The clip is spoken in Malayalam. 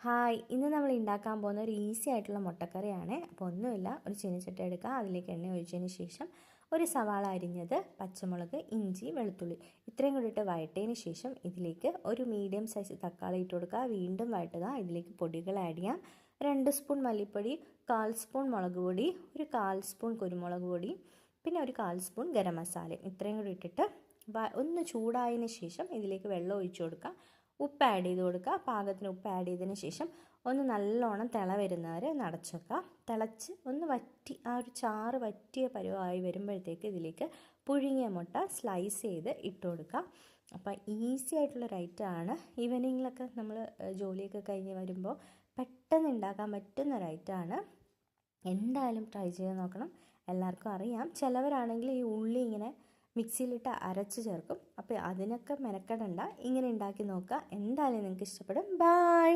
ഹായ്, ഇന്ന് നമ്മൾ ഉണ്ടാക്കാൻ പോകുന്ന ഒരു ഈസി ആയിട്ടുള്ള മുട്ടക്കറിയാണ്. അപ്പോൾ ഒന്നുമില്ല, ഒരു ചീനച്ചട്ടി എടുക്കുക, അതിലേക്ക് എണ്ണ ഒഴിച്ചതിന് ശേഷം ഒരു സവാള അരിഞ്ഞത്, പച്ചമുളക്, ഇഞ്ചി, വെളുത്തുള്ളി ഇത്രയും കൂടി ഇട്ട് വഴറ്റിയതിന് ശേഷം ഇതിലേക്ക് ഒരു മീഡിയം സൈസ് തക്കാളി ഇട്ട് കൊടുക്കുക. വീണ്ടും വഴറ്റുക. ഇതിലേക്ക് പൊടികൾ ആഡ് ചെയ്യാം. 2 സ്പൂൺ മല്ലിപ്പൊടി, 1/4 സ്പൂൺ മുളക് പൊടി, ഒരു 1/4 സ്പൂൺ കുരുമുളക് പൊടി, പിന്നെ ഒരു 1/4 സ്പൂൺ ഗരം മസാല ഇത്രയും കൂടി ഇട്ടിട്ട് ഒന്ന് ചൂടായതിന് ശേഷം ഇതിലേക്ക് വെള്ളം ഒഴിച്ചു കൊടുക്കുക. ഉപ്പ് ആഡ് ചെയ്ത് കൊടുക്കുക. പാകത്തിന് ഉപ്പ് ആഡ് ചെയ്തതിന് ശേഷം ഒന്ന് നല്ലോണം തിള വരുന്നവരെ നടച്ചു വെക്കുക. തിളച്ച് ഒന്ന് വറ്റി ആ ഒരു ചാറ് വറ്റിയ പരുവമായി വരുമ്പോഴത്തേക്ക് ഇതിലേക്ക് പുഴുങ്ങിയ മുട്ട സ്ലൈസ് ചെയ്ത് ഇട്ട് കൊടുക്കുക. അപ്പോൾ ഈസി ആയിട്ടുള്ളൊരു ഐറ്റമാണ്. ഈവനിങ്ങിലൊക്കെ നമ്മൾ ജോലിയൊക്കെ കഴിഞ്ഞ് വരുമ്പോൾ പെട്ടെന്ന് ഉണ്ടാക്കാൻ പറ്റുന്നൊരു ഐറ്റമാണ്. എന്തായാലും ട്രൈ ചെയ്ത് നോക്കണം. എല്ലാവർക്കും അറിയാം. ചിലവരാണെങ്കിൽ ഈ ഉള്ളി ഇങ്ങനെ മിക്സിയിലിട്ട് അരച്ച് ചേർക്കും. അപ്പോൾ അതിനൊക്കെ മെനക്കെടണ്ട, ഇങ്ങനെ ഉണ്ടാക്കി നോക്കുക. എന്തായാലും നിങ്ങൾക്ക് ഇഷ്ടപ്പെടും. ബൈ.